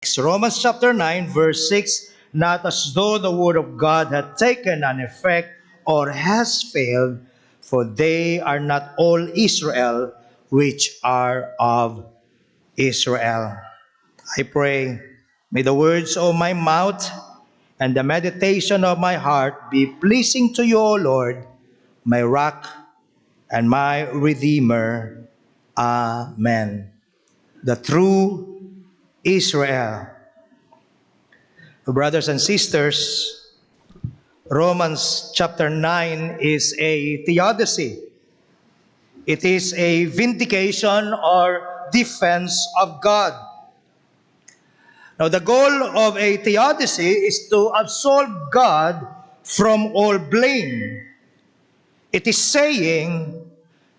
Romans chapter 9, verse 6, not as though the word of God had taken an effect or has failed, for they are not all Israel which are of Israel. I pray, may the words of my mouth and the meditation of my heart be pleasing to you, O Lord, my rock and my redeemer. Amen. The true Israel. Brothers and sisters, Romans chapter 9 is a theodicy. It is a vindication or defense of God. Now, the goal of a theodicy is to absolve God from all blame. It is saying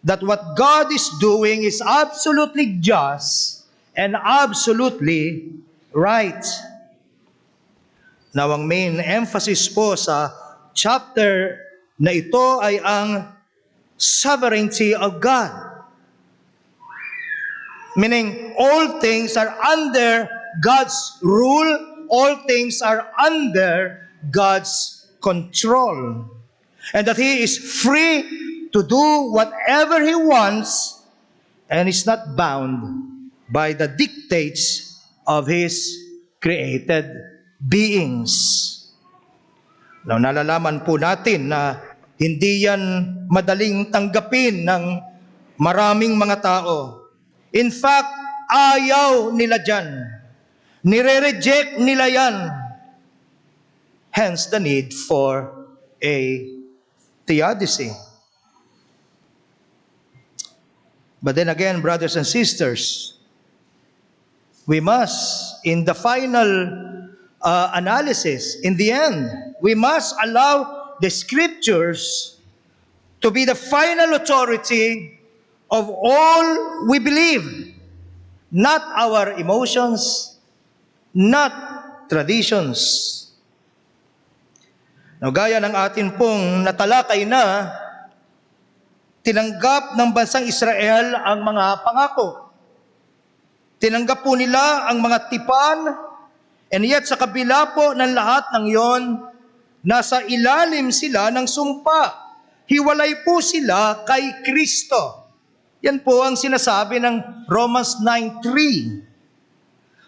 that what God is doing is absolutely just and absolutely right. Now, ang main emphasis po sa chapter na ito ay ang sovereignty of God. Meaning, all things are under God's rule, all things are under God's control. And that He is free to do whatever He wants and is not bound by the dictates of His created beings. Now, nalalaman po natin na hindi yan madaling tanggapin ng maraming mga tao. In fact, ayaw nila dyan. Nire-reject nila yan. Hence the need for a theodicy. But then again, brothers and sisters, we must, in the final analysis, in the end, we must allow the scriptures to be the final authority of all we believe, not our emotions, not traditions. Now, gaya ng atin pong natalakay na, tinanggap ng bansang Israel ang mga pangako. Tinanggap po nila ang mga tipan, and yet sa kabila po ng lahat ng yon, nasa ilalim sila ng sumpa. Hiwalay po sila kay Kristo. Yan po ang sinasabi ng Romans 9:3.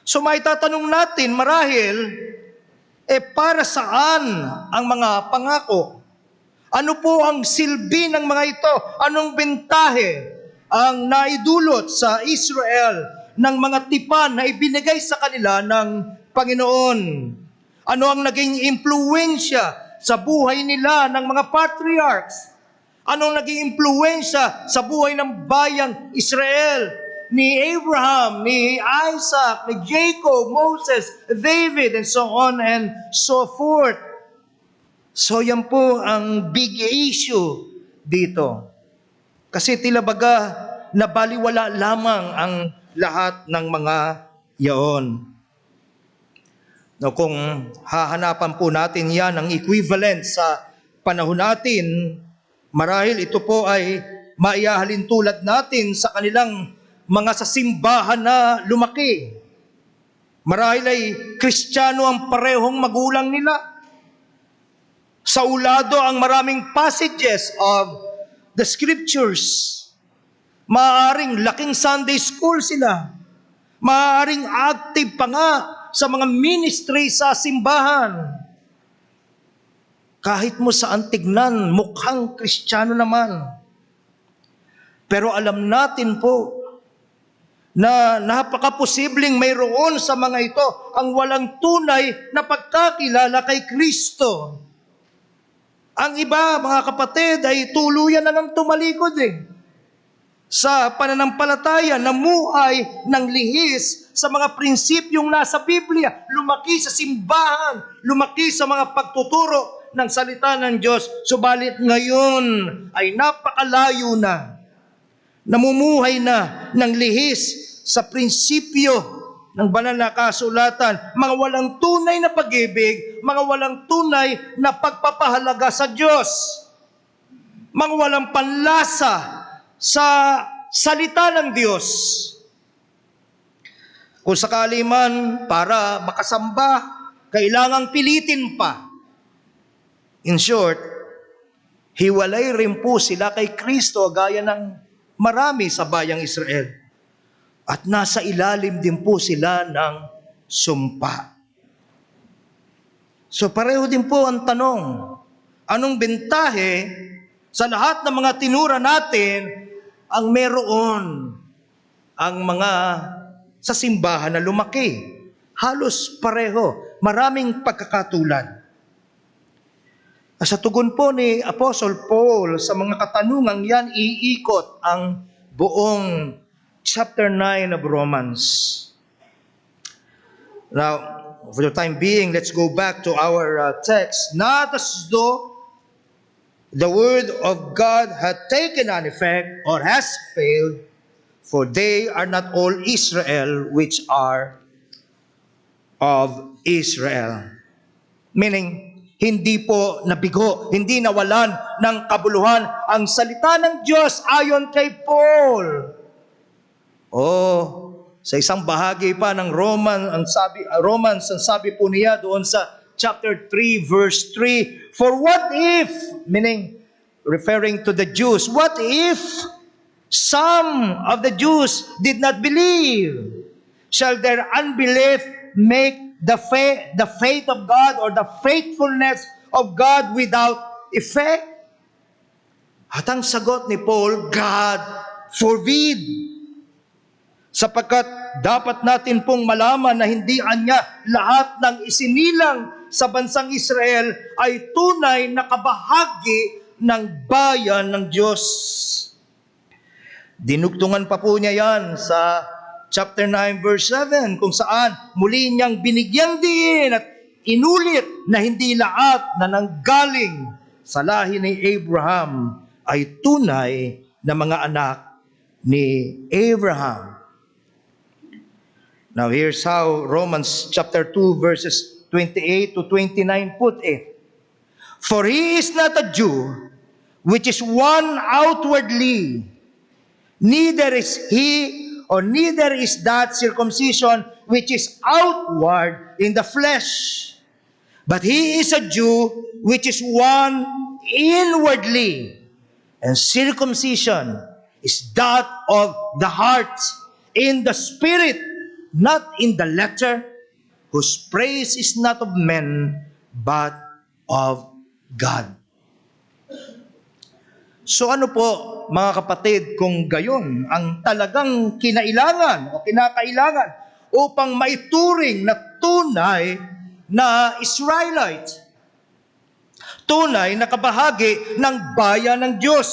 So may tatanong natin marahil, para saan ang mga pangako? Ano po ang silbi ng mga ito? Anong bentahe ang naidulot sa Israel ng mga tipan na ibinigay sa kanila ng Panginoon? Ano ang naging impluwensya sa buhay nila ng mga patriarchs? Anong naging impluwensya sa buhay ng bayang Israel? Ni Abraham, ni Isaac, ni Jacob, Moses, David, and so on and so forth. So yan po ang big issue dito. Kasi tila baga nabaliwala lamang ang lahat ng mga yaon. No, kung hahanapan po natin yan ang equivalent sa panahon natin, marahil ito po ay maihahalin tulad natin sa kanilang mga sa simbahan na lumaki. Marahil ay Kristiyano ang parehong magulang nila. Sa ulado ang maraming passages of the scriptures. Maaaring laking Sunday school sila. Maaaring active pa nga sa mga ministry sa simbahan. Kahit mo saan tignan, mukhang Kristiyano naman. Pero alam natin po na napaka-posibleng mayroon sa mga ito ang walang tunay na pagkakilala kay Kristo. Ang iba, mga kapatid, ay tuluyan na ng tumalikod sa pananampalataya, namuhay ng lihis sa mga prinsipyong nasa Biblia, lumaki sa simbahan, lumaki sa mga pagtuturo ng salita ng Diyos, subalit ngayon ay napakalayo na, namumuhay na ng lihis sa prinsipyo ng banal na kasulatan, mga walang tunay na pag-ibig, mga walang tunay na pagpapahalaga sa Diyos, mga walang panlasa sa salita ng Diyos. Kung sakali man para makasamba, kailangang pilitin pa. In short, hiwalay rin po sila kay Kristo gaya ng marami sa bayang Israel. At nasa ilalim din po sila ng sumpa. So pareho din po ang tanong, anong bentahe sa lahat ng mga tinura natin ang meron ang mga sa simbahan na lumaki? Halos pareho, maraming pagkakatulad. Sa tugon po ni Apostle Paul sa mga katanungang yan, iikot ang buong chapter 9 of Romans. Now, for the time being, let's go back to our text. Not as though the word of God had taken an effect or has failed, for they are not all Israel which are of Israel. Meaning, hindi po nabigo, hindi nawalan ng kabuluhan ang salita ng Diyos ayon kay Paul. Sa isang bahagi pa ng Romans, ang sabi po niya doon sa chapter 3, verse 3, for what if, meaning, referring to the Jews, what if some of the Jews did not believe? Shall their unbelief make the faith of God or the faithfulness of God without effect? At ang sagot ni Paul, God forbid. Sapagkat dapat natin pong malaman na hindi anya lahat ng isinilang sa bansang Israel ay tunay na kabahagi ng bayan ng Diyos. Dinugtungan pa po niya yan sa chapter 9 verse 7 kung saan muli niyang binigyang diin at inulit na hindi lahat na nanggaling sa lahi ni Abraham ay tunay na mga anak ni Abraham. Now here's how Romans chapter 2 verses 28 to 29 put it. For he is not a Jew, which is one outwardly, neither is he or neither is that circumcision which is outward in the flesh. But he is a Jew which is one inwardly. And circumcision is that of the heart, in the spirit, not in the letter, whose praise is not of men, but of God. So ano po, mga kapatid, kung gayon ang talagang kinailangan o kinakailangan upang maituring na tunay na Israelite, tunay na kabahagi ng bayan ng Diyos.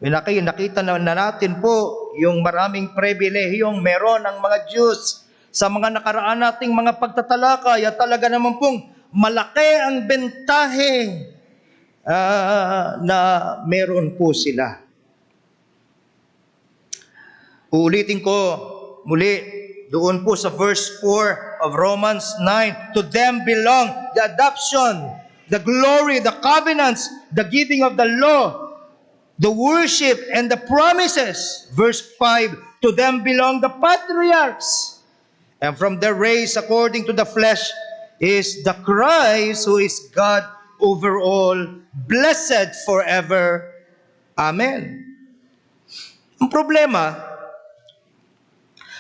Nakita na natin po yung maraming pribilehiyong meron ang mga Diyos sa mga nakaraan nating mga pagtatalakay at talaga naman pong malaki ang bentahe na meron po sila. Uulitin ko muli doon po sa verse 4 of Romans 9. To them belong the adoption, the glory, the covenants, the giving of the law, the worship, and the promises. Verse 5, to them belong the patriarchs. And from their race, according to the flesh, is the Christ, who is God over all, blessed forever. Amen. Ang problema,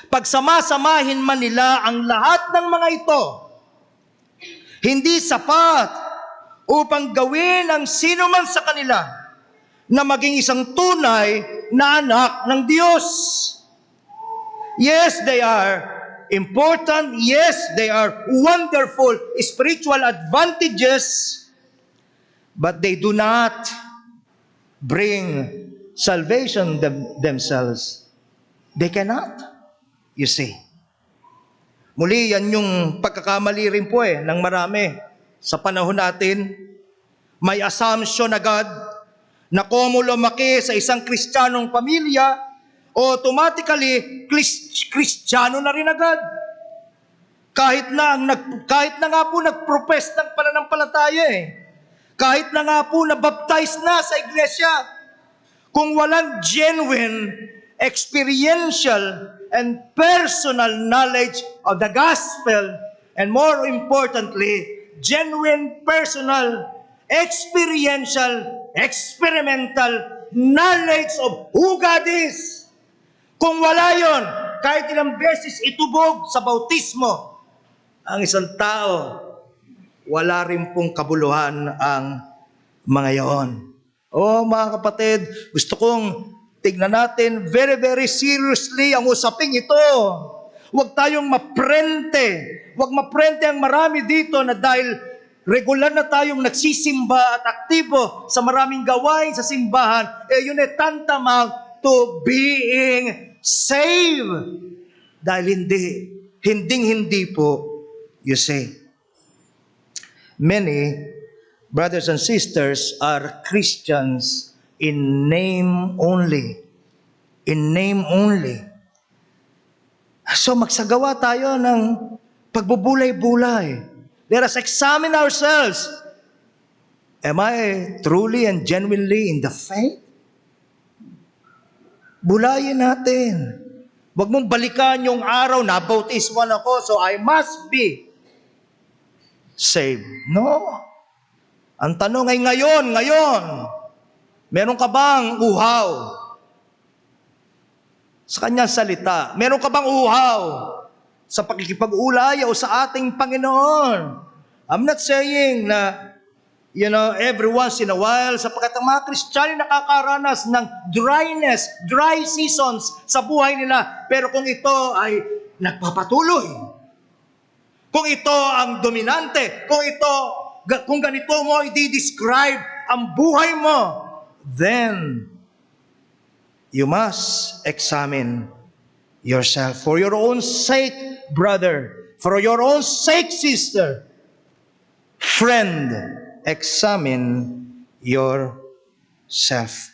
pag sama-samahin man nila ang lahat ng mga ito, hindi sapat upang gawin ang sino man sa kanila na maging isang tunay na anak ng Diyos. Yes, they are important. Yes, they are wonderful spiritual advantages, but they do not bring salvation themselves. They cannot, you see. Muli, yan yung pagkakamali rin po ng marami. Sa panahon natin, may assumption agad na kung lumaki sa isang Kristiyanong pamilya, automatically, Kristiyano na rin agad. Kahit na nga po nag-profess ng pananampalataya Kahit na nga po na-baptize na sa iglesia, kung walang genuine, experiential and personal knowledge of the gospel, and more importantly, genuine personal, experiential, experimental knowledge of who God is. Kung wala yon, kahit ilang beses itubog sa bautismo, ang isang tao, wala rin pong kabuluhan ang mga yon. Mga kapatid, gusto kong tignan natin very, very seriously ang usaping ito. Huwag tayong maprente. Huwag maprente ang marami dito na dahil regular na tayong nagsisimba at aktibo sa maraming gawain sa simbahan, yun ay tantamount to being saved. Dahil hindi po, you see. Many brothers and sisters are Christians in name only. In name only. So magsagawa tayo ng pagbubulay-bulay. Let us examine ourselves. Am I truly and genuinely in the faith? Bulayin natin. Huwag mong balikan yung araw na bautisman ako, so I must be saved. No. Ang tanong ay ngayon, meron ka bang uhaw sa kanyang salita? Meron ka bang uhaw sa pakikipag-ulayaw sa ating Panginoon? I'm not saying na, every once in a while, sapagkat ang mga Kristiyano nakakaranas ng dry seasons sa buhay nila. Pero kung ito ay nagpapatuloy, kung ito ang dominante, kung ganito mo i-describe ang buhay mo, then you must examine yourself. For your own sake, brother, for your own sake, sister, friend, examine yourself.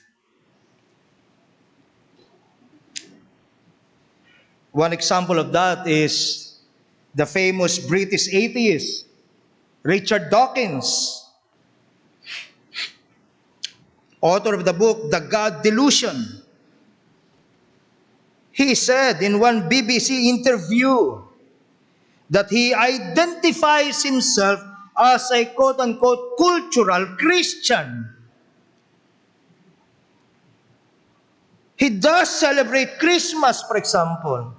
One example of that is the famous British atheist, Richard Dawkins, author of the book, The God Delusion. He said in one BBC interview that he identifies himself as a quote-unquote cultural Christian. He does celebrate Christmas, for example.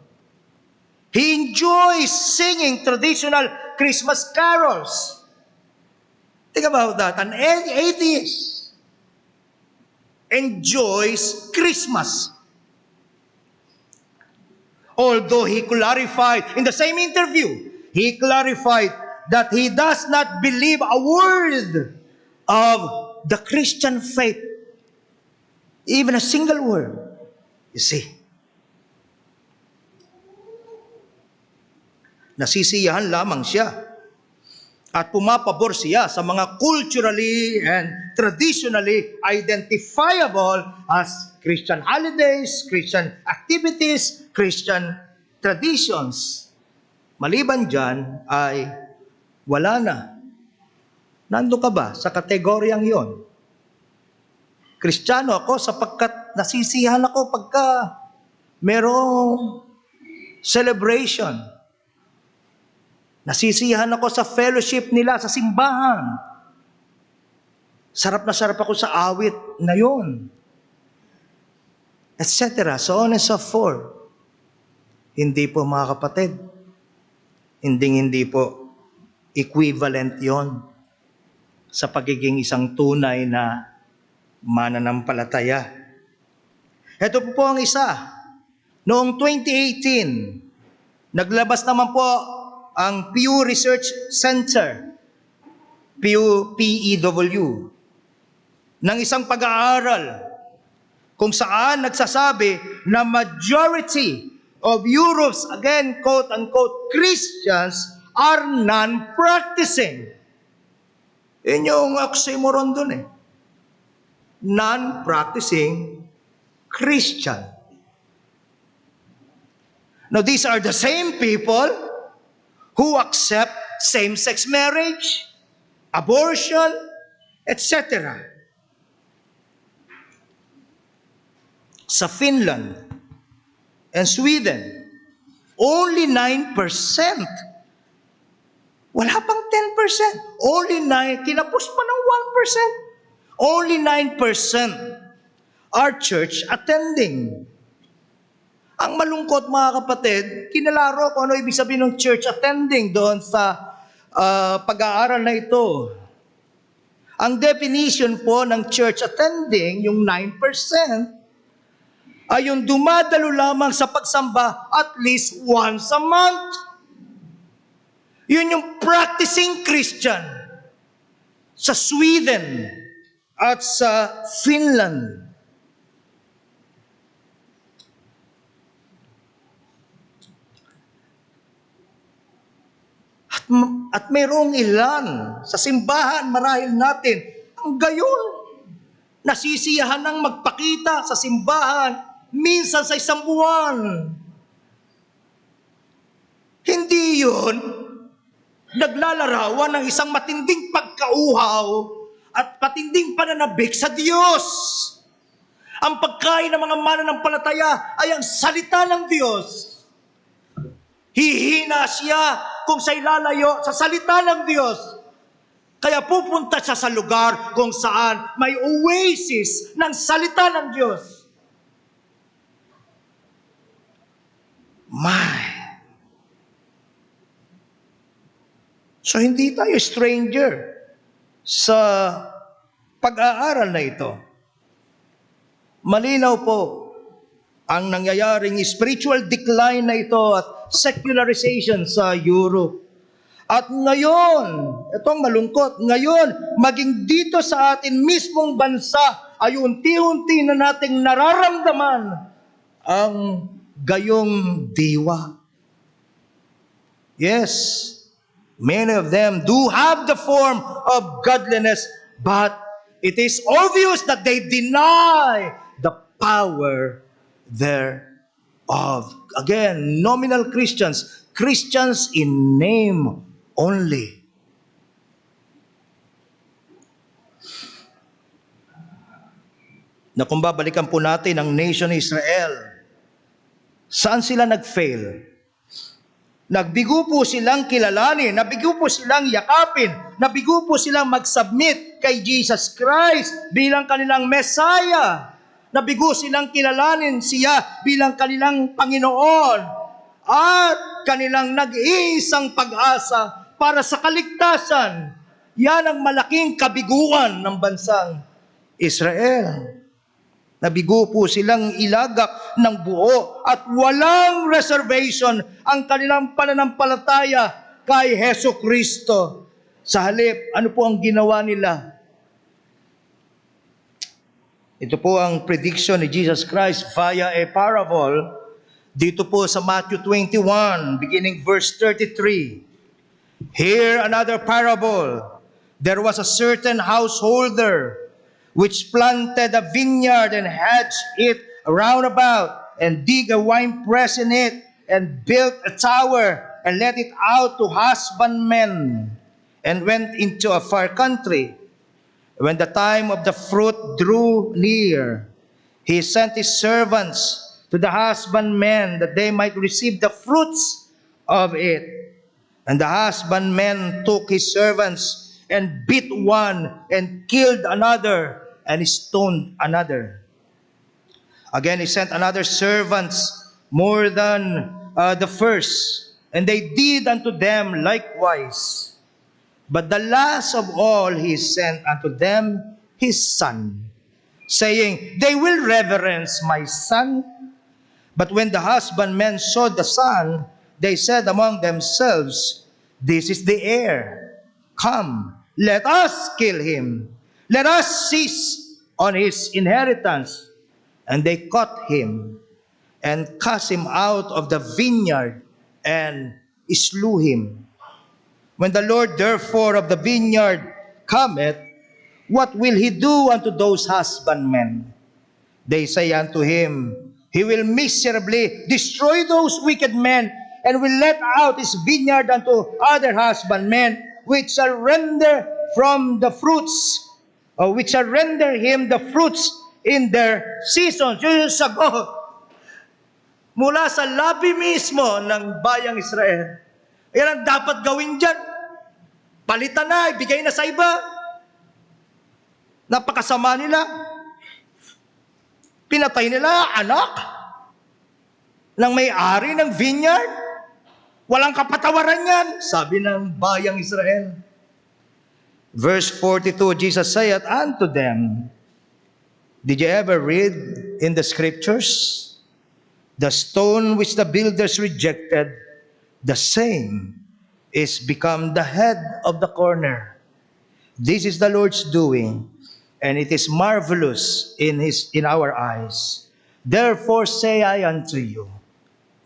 He enjoys singing traditional Christmas carols. Think about that. An atheist enjoys Christmas. Although he clarified, in the same interview, he clarified that he does not believe a word of the Christian faith. Even a single word. You see. Nasisiyahan lamang siya. At pumapabor siya sa mga culturally and traditionally identifiable as Christian holidays, Christian activities, Christian traditions. Maliban dyan ay wala na. Nando ka ba sa kategoryang yon? Kristiyano ako sapagkat nasisiyahan ako pagka merong celebration. Nasisiyahan ako sa fellowship nila sa simbahan. Sarap na sarap ako sa awit na yon. Etc. So on and so forth. Hindi po mga kapatid. Hindi po equivalent yon sa pagiging isang tunay na mananampalataya. Ito po ang isa. Noong 2018, naglabas naman po ang Pew Research Center, PEW, ng isang pag-aaral kung saan nagsasabi na majority of Europe's, again, quote-unquote, Christians are non-practicing. Yun yung oxymoron dun eh. Non-practicing Christian. Now, these are the same people who accept same-sex marriage, abortion, etc. Sa Finland and Sweden, Only 9%. Wala pang 10%. Only 9%. Kinapos pa ng 1%. Only 9% are church attending. Ang malungkot, mga kapatid, kinalaro ko ano ibig sabihin ng church attending doon sa pag-aaral na ito. Ang definition po ng church attending, yung 9%, ay yung dumadalo lamang sa pagsamba at least once a month. Yun yung practicing Christian sa Sweden at sa Finland. At mayroong ilan sa simbahan marahil natin ang gayon. Nasisiyahan ng magpakita sa simbahan minsan sa isang buwan. Hindi yun naglalarawan ng isang matinding pagkauhaw at matinding pananabik sa Diyos. Ang pagkain ng mga mananampalataya ay ang salita ng Diyos. Hihina siya kung siya'y lalayo sa salita ng Diyos. Kaya pupunta siya sa lugar kung saan may oasis ng salita ng Diyos. So hindi tayo stranger sa pag-aaral na ito. Malinaw po ang nangyayaring spiritual decline na ito at secularization sa Europe. At ngayon, itong malungkot, ngayon, maging dito sa atin mismong bansa ay unti-unti na nating nararamdaman ang gayong diwa. Yes, many of them do have the form of godliness, but it is obvious that they deny the power thereof. Again, nominal Christians, Christians in name only. Na kung babalikan po natin ang nation Israel, saan sila nag-fail? Nagbigo po silang kilalanin, nabigo po silang yakapin, nabigo po silang mag-submit kay Jesus Christ bilang kanilang Messiah. Nabigo silang kilalanin siya bilang kanilang Panginoon at kanilang nag-iisang pag-asa para sa kaligtasan. Yan ang malaking kabiguan ng bansang Israel. Nabigo po silang ilagak ng buo at walang reservation ang kanilang pananampalataya kay Hesus Kristo. Sa halip, ano po ang ginawa nila? Ito po ang prediction ni Jesus Christ via a parable dito po sa Matthew 21, beginning verse 33. Here another parable. There was a certain householder which planted a vineyard and hedged it round about, and dig a winepress in it, and built a tower, and let it out to husbandmen, and went into a far country. When the time of the fruit drew near, he sent his servants to the husbandmen that they might receive the fruits of it. And the husbandmen took his servants and beat one and killed another and stoned another. Again, he sent another servants more than the first, and they did unto them likewise. But the last of all he sent unto them his son, saying, They will reverence my son. But when the husbandmen saw the son, they said among themselves, This is the heir. Come, let us kill him. Let us seize on his inheritance. And they caught him and cast him out of the vineyard and slew him. When the Lord therefore of the vineyard cometh, what will he do unto those husbandmen? They say unto him, He will miserably destroy those wicked men, and will let out his vineyard unto other husbandmen, which shall render from the fruits, or which shall render him the fruits in their seasons. Yung sagot, mula sa labi mismo ng bayang Israel. Yan ang dapat gawin dyan. Palitan na, ibigay na sa iba. Napakasama nila. Pinatay nila anak ng may-ari ng vineyard. Walang kapatawaran yan, sabi ng bayang Israel. Verse 42, Jesus saith unto them, did you ever read in the scriptures? The stone which the builders rejected, the same is become the head of the corner. This is the Lord's doing, and it is marvelous in our eyes. Therefore say I unto you,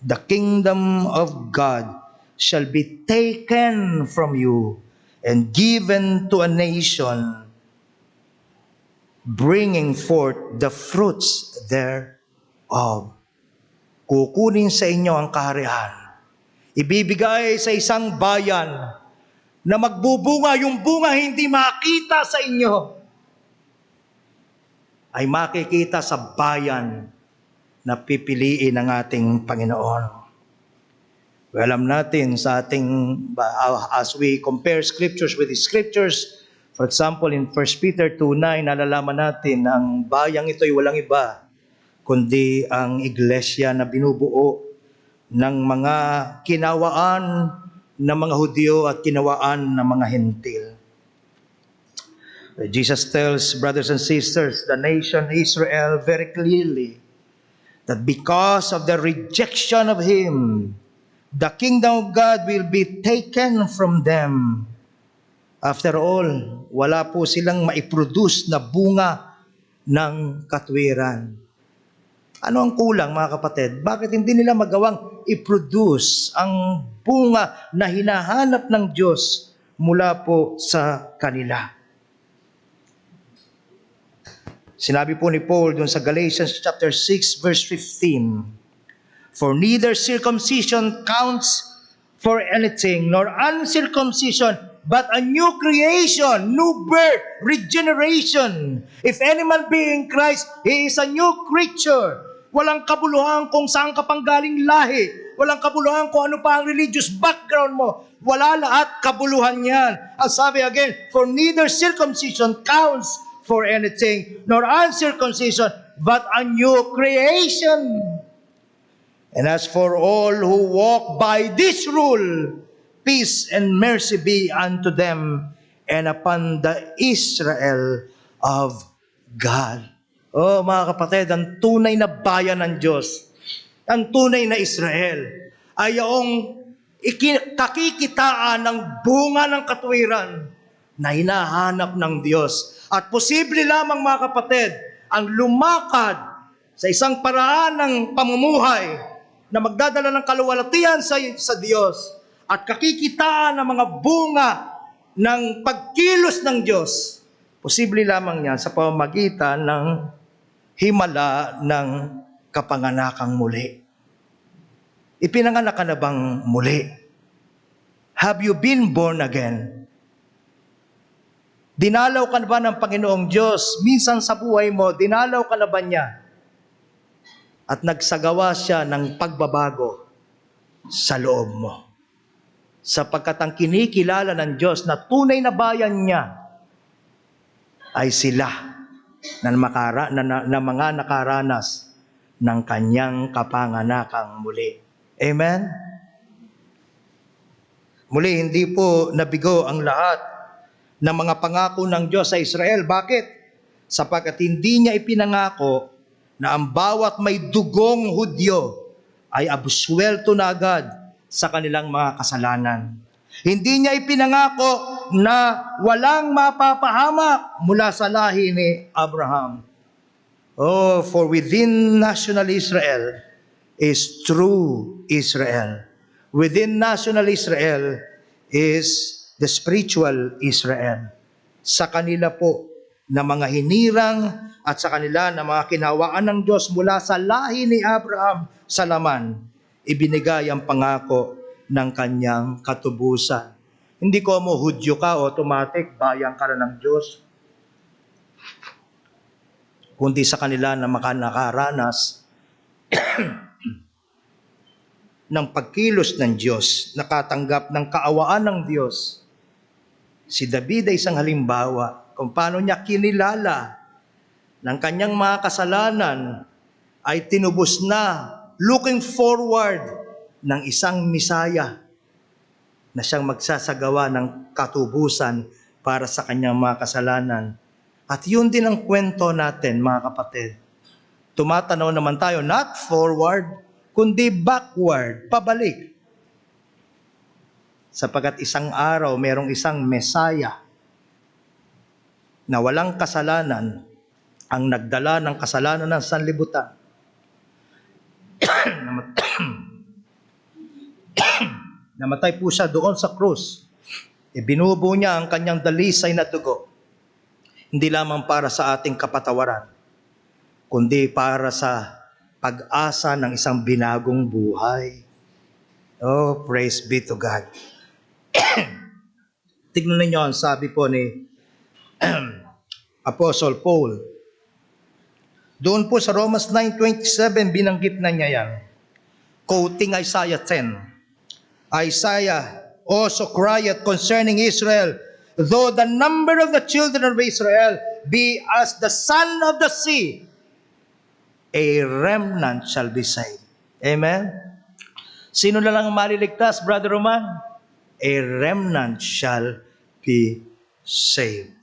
the kingdom of God shall be taken from you and given to a nation, bringing forth the fruits thereof. Kukunin sa inyo ang kaharian. Ibibigay sa isang bayan na magbubunga, yung bunga hindi makita sa inyo, ay makikita sa bayan na pipiliin ng ating Panginoon. Alam natin sa ating, as we compare scriptures with the scriptures, for example, in 1 Peter 2:9, nalalaman natin na ang bayang ito ay walang iba, kundi ang iglesia na binubuo ng mga kinawaan ng mga Hudyo at kinawaan ng mga Hentil. Jesus tells, brothers and sisters, the nation Israel very clearly, that because of the rejection of Him, the kingdom of God will be taken from them. After all, wala po silang maiproduce na bunga ng katwiran. Ano ang kulang, mga kapatid? Bakit hindi nila magawang i-produce ang bunga na hinahanap ng Diyos mula po sa kanila? Sinabi po ni Paul dun sa Galatians chapter 6 verse 15, for neither circumcision counts for anything, nor uncircumcision, but a new creation, new birth, regeneration. If any man be in Christ, he is a new creature. Walang kabuluhan kung saan ka pang galing lahi. Walang kabuluhan kung ano pa ang religious background mo. Wala, lahat kabuluhan yan. Ang sabi again, for neither circumcision counts for anything, nor uncircumcision, but a new creation. And as for all who walk by this rule, peace and mercy be unto them and upon the Israel of God. Oh, mga kapatid, ang tunay na bayan ng Diyos, ang tunay na Israel, ay yung kakikitaan ng bunga ng katwiran na hinahanap ng Diyos. At posible lamang, mga kapatid, ang lumakad sa isang paraan ng pamumuhay na magdadala ng kaluwalhatian sa Diyos at kakikitaan ng mga bunga ng pagkilos ng Diyos, posible lamang yan sa pamamagitan ng himala ng kapanganakang muli. Ipinanganak ka na bang muli? Have you been born again? Dinalaw ka na ba ng Panginoong Diyos? Minsan sa buhay mo, dinalaw ka na ba niya? At nagsagawa siya ng pagbabago sa loob mo. Sapagkat ang kinikilala ng Diyos na tunay na bayan niya ay sila na mga nakaranas ng kanyang kapanganakang muli. Amen? Muli, hindi po nabigo ang lahat ng mga pangako ng Diyos sa Israel. Bakit? Sapagkat hindi niya ipinangako na ang bawat may dugong Hudyo ay absuelto na agad sa kanilang mga kasalanan. Hindi niya ipinangako na walang mapapahamak mula sa lahi ni Abraham. Oh, for within national Israel is true Israel. Within national Israel is the spiritual Israel. Sa kanila po na mga hinirang at sa kanila na mga kinawaan ng Diyos mula sa lahi ni Abraham sa laman, ibinigay ang pangako ng kanyang katubusan. Hindi ko mo Hudyo ka, automatic, bayang ka na ng Diyos. Kundi sa kanila na nakaranas ng pagkilos ng Diyos, nakatanggap ng kaawaan ng Diyos. Si David ay isang halimbawa kung paano niya kinilala ng kanyang mga kasalanan ay tinubos na, looking forward ng isang Misaya na siyang magsasagawa ng katubusan para sa kanyang mga kasalanan. At yun din ang kwento natin, mga kapatid. Tumatanaw naman tayo not forward, kundi backward, pabalik. Sapagat isang araw, merong isang Mesaya na walang kasalanan ang nagdala ng kasalanan ng sanlibutan. Namatay po siya doon sa krus. Ibinubo niya ang kanyang dalisay na dugo. Hindi lamang para sa ating kapatawaran, kundi para sa pag-asa ng isang binagong buhay. Oh, praise be to God. Tignan ninyo ang sabi po ni Apostle Paul. Doon po sa Romans 9:27, binanggit na niya yan. Quoting Isaiah 10. Isaiah also cried concerning Israel, though the number of the children of Israel be as the sand of the sea, a remnant shall be saved. Amen? Sino na lang maliligtas, Brother Roman? A remnant shall be saved.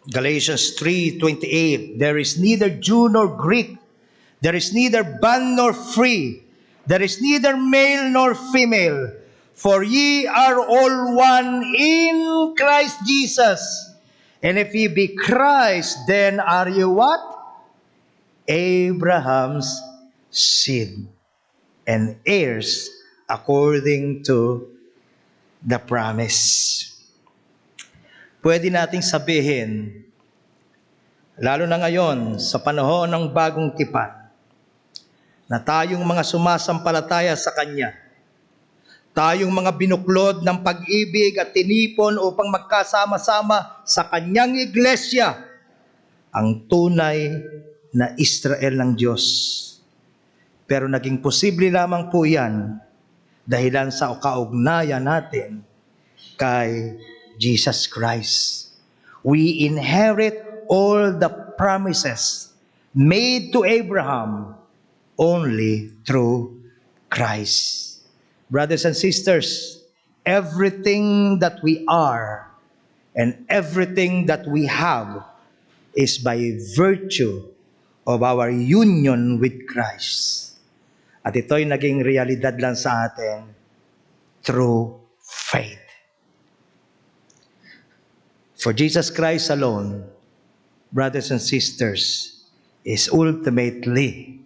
Galatians 3:28, there is neither Jew nor Greek, there is neither bond nor free, there is neither male nor female, for ye are all one in Christ Jesus. And if ye be Christ, then are you what? Abraham's seed, and heirs according to the promise. Pwede nating sabihin, lalo na ngayon sa panahon ng bagong tipan, na tayong mga sumasampalataya sa Kanya, tayong mga binuklod ng pag-ibig at tinipon upang magkasama-sama sa Kanyang iglesia, ang tunay na Israel ng Diyos. Pero naging posible lamang po yan dahilan sa kaugnayan natin kay Jesus Christ. We inherit all the promises made to Abraham only through Christ. Brothers and sisters, everything that we are and everything that we have is by virtue of our union with Christ. At ito'y naging realidad lang sa atin through faith. For Jesus Christ alone, brothers and sisters, is ultimately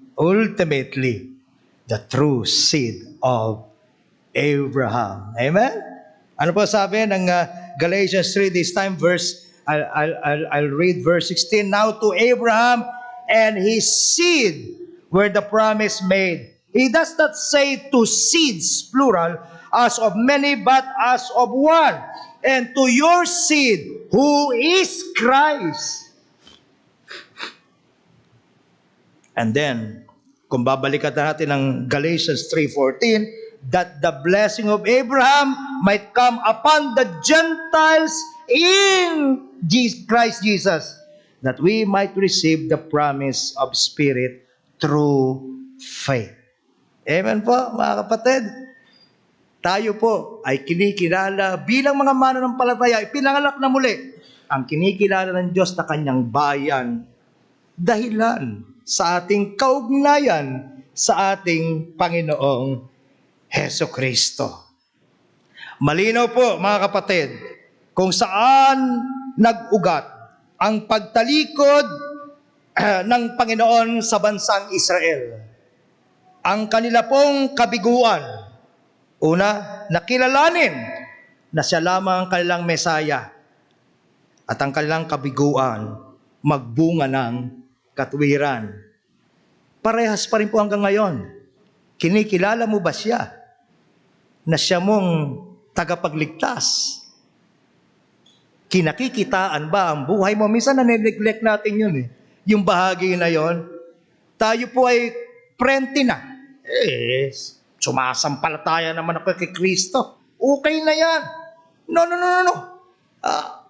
the true seed of Abraham. Amen? Ano po sabi ng Galatians 3, this time I'll read verse 16. Now to Abraham and his seed were the promise made. He does not say to seeds, plural, as of many, but as of one. And to your seed, who is Christ. And then, kung babalikan natin ng Galatians 3:14, that the blessing of Abraham might come upon the Gentiles in Christ Jesus, that we might receive the promise of Spirit through faith. Amen po, mga kapatid. Tayo po ay kinikilala bilang mga mananampalataya, ipinanganak na muli ang kinikilala ng Diyos na kanyang bayan dahilan sa ating kaugnayan sa ating Panginoong Hesukristo. Malinaw po, mga kapatid, kung saan nag-ugat ang pagtalikod ng Panginoon sa bansang Israel. Ang kanila pong kabiguan, una, nakilalanin na siya lamang ang kanilang Mesaya at ang kanilang kabiguan magbunga ng katwiran. Parehas pa rin po hanggang ngayon. Kinikilala mo ba siya na siya mong tagapagligtas? Kinakikitaan ba ang buhay mo? Minsan na-neglect natin yun eh. Yung bahagi na yon. Tayo po ay prente na. Sumasampalataya naman ako kay Kristo. Okay na yan. No.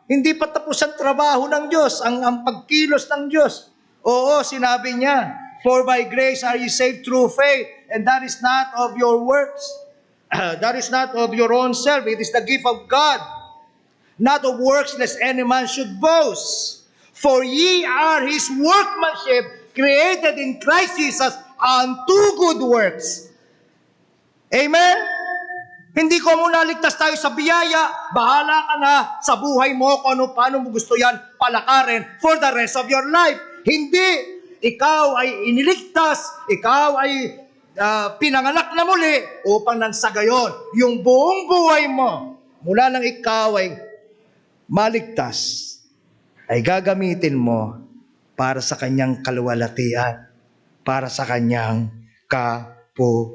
Hindi pa tapos ang trabaho ng Diyos, ang pagkilos ng Diyos. Oo, sinabi niya, for by grace are you saved through faith, and that is not of your works. That is not of your own self. It is the gift of God, not of works, lest any man should boast. For ye are His workmanship, created in Christ Jesus unto good works. Amen? Hindi ko muna ligtas tayo sa biyaya, bahala ka na sa buhay mo kung paano mo gusto yan palakarin for the rest of your life. Hindi. Ikaw ay iniligtas, ikaw ay pinanganak na muli upang nang sa gayon, yung buong buhay mo, mula nang ikaw ay maligtas, ay gagamitin mo para sa kanyang kaluwalhatian, para sa kanyang kapurihan.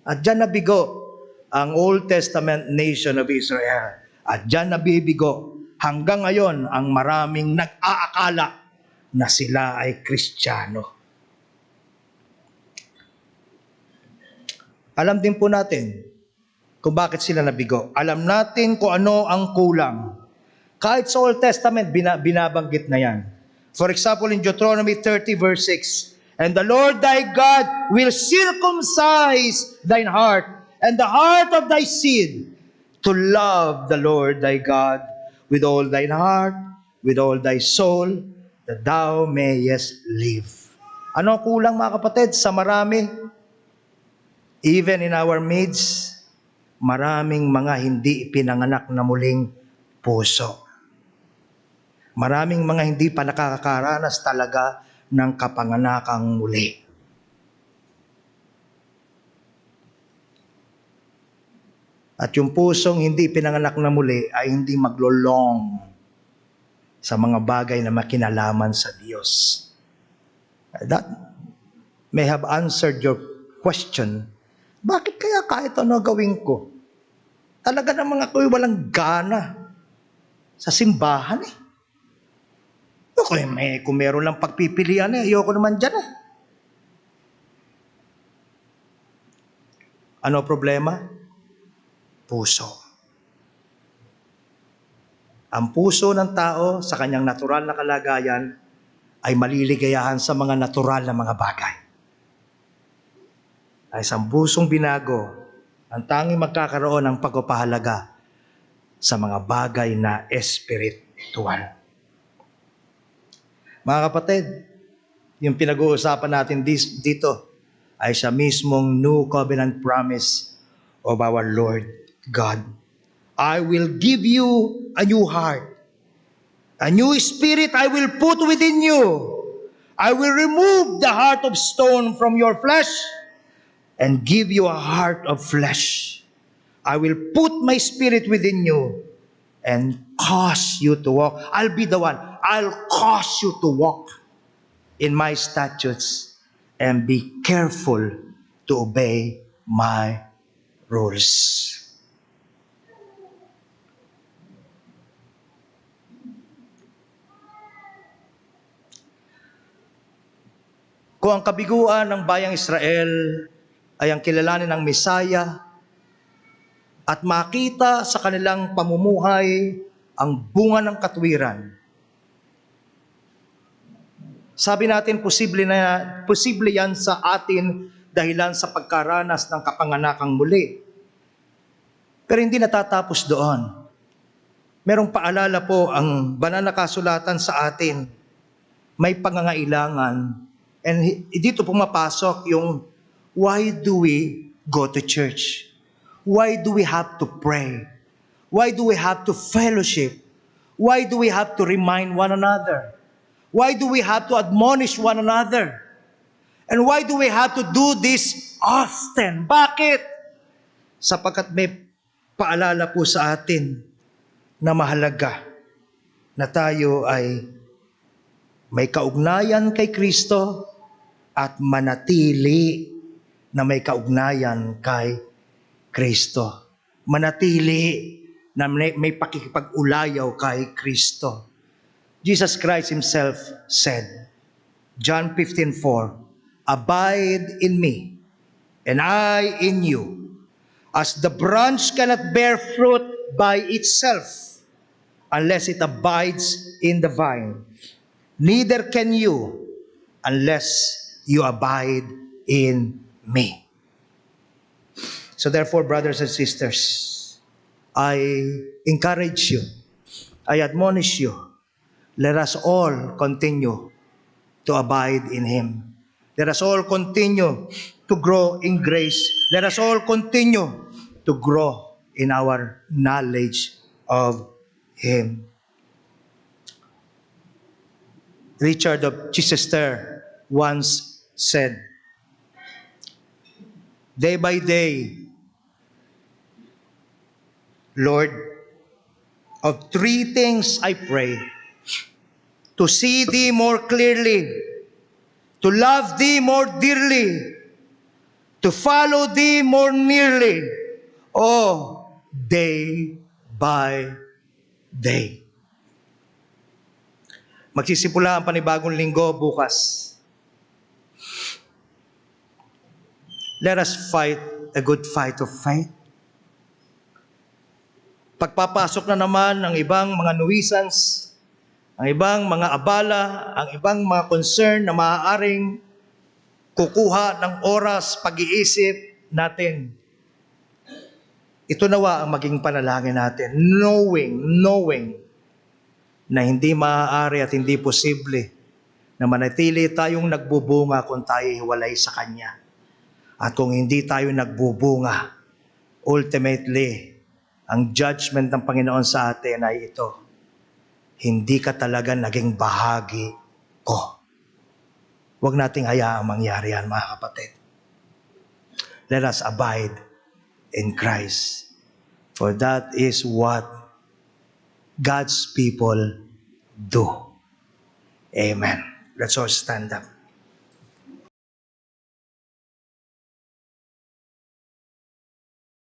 At dyan nabigo ang Old Testament nation of Israel. At dyan nabibigo hanggang ngayon ang maraming nag-aakala na sila ay Kristiyano. Alam din po natin kung bakit sila nabigo. Alam natin kung ano ang kulang. Kahit sa Old Testament, binabanggit na yan. For example, in Deuteronomy 30 verse 6, and the Lord thy God will circumcise thine heart and the heart of thy seed to love the Lord thy God with all thine heart, with all thy soul, that thou mayest live. Ano kulang mga kapatid sa marami? Even in our midst, maraming mga hindi pinanganak na muling puso. Maraming mga hindi pa nakakaranas talaga ng kapanganakang muli. At yung pusong hindi pinanganak na muli ay hindi maglolong sa mga bagay na makinalaman sa Diyos. That may have answered your question. Bakit kaya kahit ano gawin ko? Talaga namang ako'y walang gana sa simbahan eh. Kung meron lang pagpipilian eh, ayoko naman dyan eh. Ano problema? Puso. Ang puso ng tao sa kanyang natural na kalagayan ay maliligayahan sa mga natural na mga bagay. Ay isang pusong binago ang tanging magkakaroon ng pagpapahalaga sa mga bagay na espiritual. Mga kapatid, yung pinag-uusapan natin dito ay siya mismong new covenant promise of our Lord God. I will give you a new heart. A new spirit I will put within you. I will remove the heart of stone from your flesh and give you a heart of flesh. I will put my spirit within you and cause you to walk. I'll be the one. I'll cause you to walk in my statutes and be careful to obey my rules. Kung ang kabiguan ng bayang Israel ay ang kilalanin ng Mesaya at makita sa kanilang pamumuhay ang bunga ng katwiran, sabi natin posible yan sa atin dahilan sa pagkaranas ng kapanganakang muli. Pero hindi natatapos doon. Merong paalala po ang banal na kasulatan sa atin. May pangangailangan. And dito pumapasok yung why do we go to church? Why do we have to pray? Why do we have to fellowship? Why do we have to remind one another? Why do we have to admonish one another? And why do we have to do this often? Bakit? Sapagkat may paalala po sa atin na mahalaga na tayo ay may kaugnayan kay Kristo at manatili na may kaugnayan kay Kristo. Manatili na may pakikipag-ulayaw kay Kristo. Jesus Christ Himself said, John 15:4, "Abide in me, and I in you. As the branch cannot bear fruit by itself, unless it abides in the vine, neither can you unless you abide in me." So therefore, brothers and sisters, I encourage you, I admonish you, let us all continue to abide in Him. Let us all continue to grow in grace. Let us all continue to grow in our knowledge of Him. Richard of Chichester once said, "Day by day, Lord, of three things I pray: to see Thee more clearly, to love Thee more dearly, to follow Thee more nearly, day by day." Magsisimula ang panibagong linggo bukas. Let us fight a good fight of faith. Pagpapasok na naman ang ibang mga nuisance, ang ibang mga abala, ang ibang mga concern na maaaring kukuha ng oras, pag-iisip natin. Ito nawa ang maging panalangin natin, knowing na hindi maaari at hindi posible na manatili tayong nagbubunga kung tayo hiwalay sa Kanya. At kung hindi tayo nagbubunga, ultimately, ang judgment ng Panginoon sa atin ay ito: hindi ka talaga naging bahagi ko. Huwag nating hayaang mangyari yan, mga kapatid. Let us abide in Christ, for that is what God's people do. Amen. Let's all stand up.